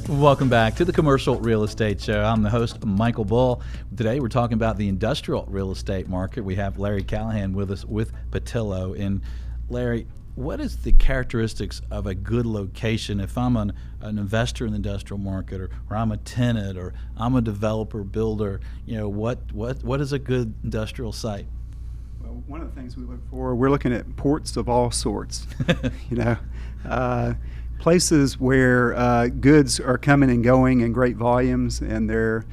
Welcome back to the Commercial Real Estate Show. I'm the host, Michael Bull. Today we're talking about the industrial real estate market. We have Larry Callahan with us with Pattillo. And Larry, what is the characteristics of a good location? If I'm an investor in the industrial market, or I'm a tenant, or I'm a developer, builder, what is a good industrial site? Well, one of the things we look for, we're looking at ports of all sorts. Places where goods are coming and going in great volumes, and they're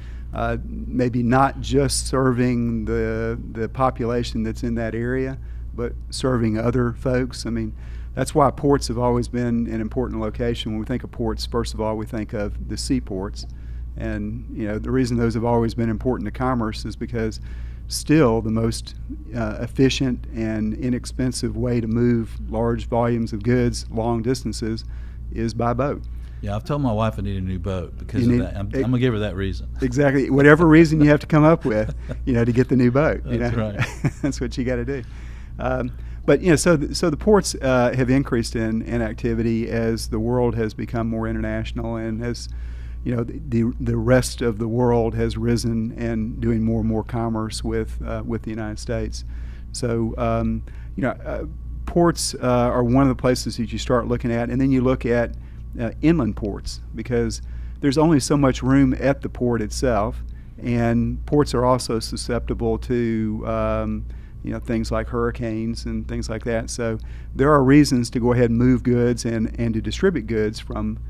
maybe not just serving the population that's in that area, but serving other folks. I mean, that's why ports have always been an important location. When we think of ports, first of all, we think of the seaports. And the reason those have always been important to commerce is because still the most efficient and inexpensive way to move large volumes of goods long distances is by boat. Yeah, I've told my wife I need a new boat because of that. I'm going to give her that reason. Exactly. Whatever reason you have to come up with, to get the new boat. That's right. That's what you got to do. But so the ports have increased in activity as the world has become more international, and as the rest of the world has risen and doing more and more commerce with the United States. So ports are one of the places that you start looking at, and then you look at inland ports, because there's only so much room at the port itself, and ports are also susceptible to things like hurricanes and things like that. So there are reasons to go ahead and move goods and to distribute goods from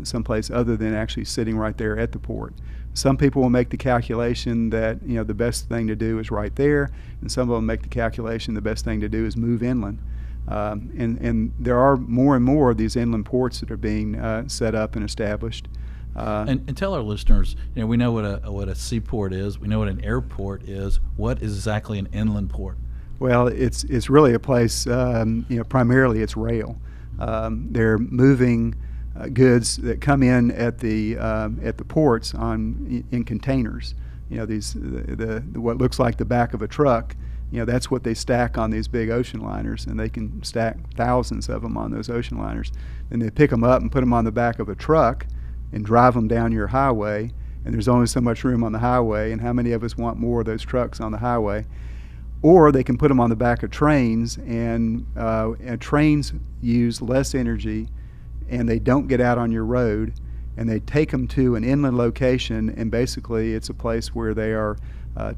someplace other than actually sitting right there at the port. Some people will make the calculation that the best thing to do is right there, and some of them make the calculation the best thing to do is move inland. And there are more and more of these inland ports that are being set up and established. And tell our listeners, we know what a seaport is, we know what an airport is. What is exactly an inland port? Well, it's really a place. Primarily it's rail. They're moving goods that come in at the ports in containers. What looks like the back of a truck. That's what they stack on these big ocean liners, and they can stack thousands of them on those ocean liners. Then they pick them up and put them on the back of a truck and drive them down your highway, and there's only so much room on the highway, and how many of us want more of those trucks on the highway? Or they can put them on the back of trains, and trains use less energy, and they don't get out on your road, and they take them to an inland location, and basically it's a place where they are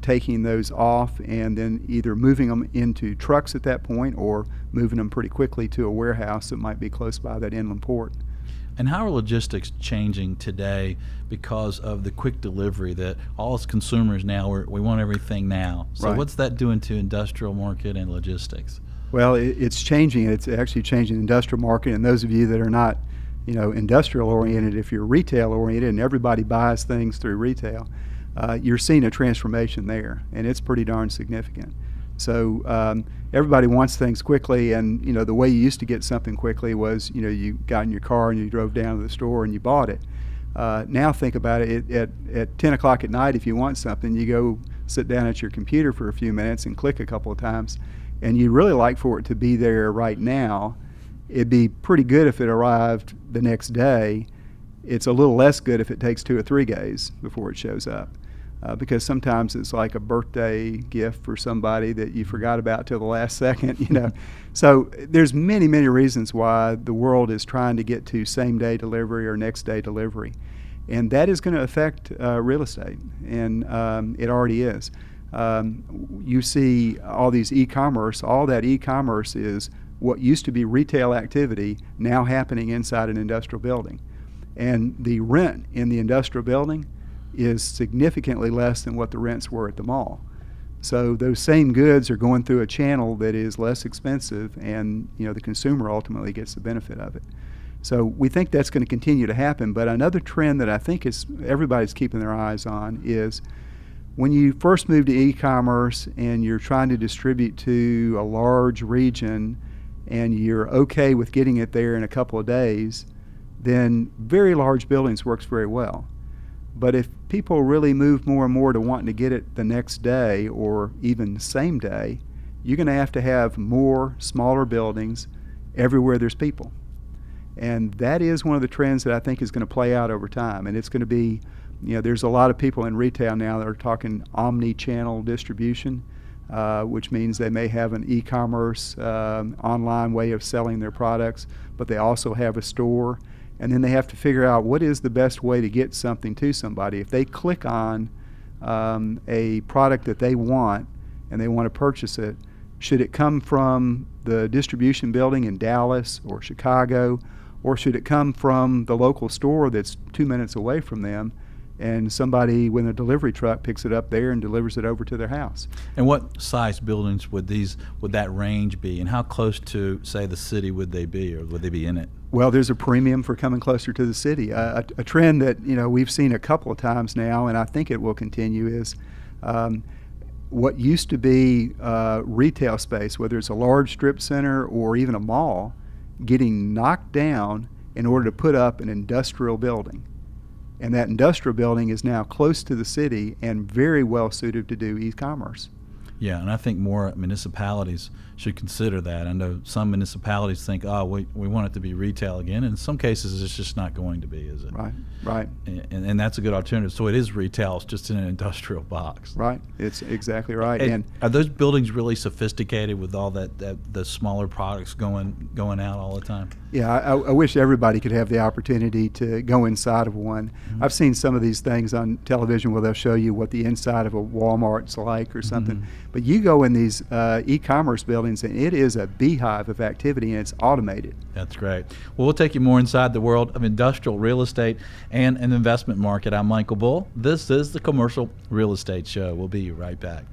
taking those off and then either moving them into trucks at that point or moving them pretty quickly to a warehouse that might be close by that inland port. And how are logistics changing today because of the quick delivery that all as consumers now, we want everything now? So Right. What's that doing to industrial market and logistics? Well, it's changing. It's actually changing the industrial market, and those of you that are not industrial oriented, if you're retail oriented and everybody buys things through retail, you're seeing a transformation there, and it's pretty darn significant. So everybody wants things quickly, and the way you used to get something quickly was you got in your car and you drove down to the store and you bought it. Now think about it, at 10 o'clock at night, if you want something, you go sit down at your computer for a few minutes and click a couple of times, and you'd really like for it to be there right now. It'd be pretty good if it arrived the next day. It's a little less good if it takes 2 or 3 days before it shows up. Because sometimes it's like a birthday gift for somebody that you forgot about till the last second, So there's many, many reasons why the world is trying to get to same-day delivery or next-day delivery. And that is going to affect real estate, and it already is. You see all these e-commerce, all that e-commerce is what used to be retail activity now happening inside an industrial building. And the rent in the industrial building is significantly less than what the rents were at the mall. So those same goods are going through a channel that is less expensive, and the consumer ultimately gets the benefit of it. So we think that's going to continue to happen. But another trend that I think everybody's keeping their eyes on is when you first move to e-commerce and you're trying to distribute to a large region and you're okay with getting it there in a couple of days, then very large buildings works very well. But if people really move more and more to wanting to get it the next day or even same day, you're going to have more smaller buildings everywhere there's people. And that is one of the trends that I think is going to play out over time. And it's going to be, there's a lot of people in retail now that are talking omni-channel distribution, which means they may have an e-commerce online way of selling their products, but they also have a store. And then they have to figure out what is the best way to get something to somebody. If they click on a product that they want and they want to purchase it, should it come from the distribution building in Dallas or Chicago, or should it come from the local store that's 2 minutes away from them, and somebody, when a delivery truck picks it up there and delivers it over to their house? And what size buildings would that range be, and how close to, say, the city would they be, or would they be in it? Well, there's a premium for coming closer to the city. A trend that we've seen a couple of times now, and I think it will continue, is what used to be retail space, whether it's a large strip center or even a mall, getting knocked down in order to put up an industrial building. And that industrial building is now close to the city and very well suited to do e-commerce. Yeah, and I think more municipalities should consider that. I know some municipalities think, we want it to be retail again. And in some cases, it's just not going to be, is it? Right. And that's a good alternative. So it is retail, it's just in an industrial box. Right, it's exactly right. And are those buildings really sophisticated with all the smaller products going out all the time? Yeah, I wish everybody could have the opportunity to go inside of one. Mm-hmm. I've seen some of these things on television where they'll show you what the inside of a Walmart's like or something. Mm-hmm. But you go in these e-commerce buildings and it is a beehive of activity, and it's automated. That's great. Well, we'll take you more inside the world of industrial real estate and an investment market. I'm Michael Bull. This is the Commercial Real Estate Show. We'll be right back.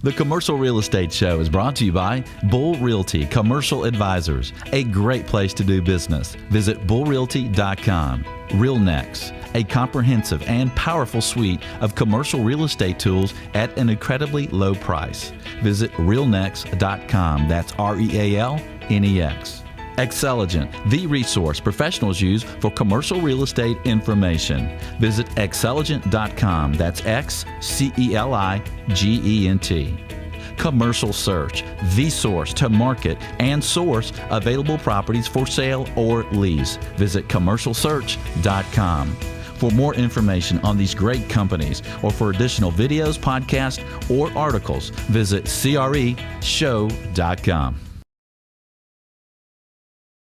The Commercial Real Estate Show is brought to you by Bull Realty Commercial Advisors, a great place to do business. Visit bullrealty.com. RealNex, a comprehensive and powerful suite of commercial real estate tools at an incredibly low price. Visit realnex.com. That's REALNEX. Xceligent, the resource professionals use for commercial real estate information. Visit xceligent.com. That's XCELIGENT. Commercial Search, the source to market and source available properties for sale or lease. Visit commercialsearch.com. For more information on these great companies, or for additional videos, podcasts, or articles, visit CREshow.com.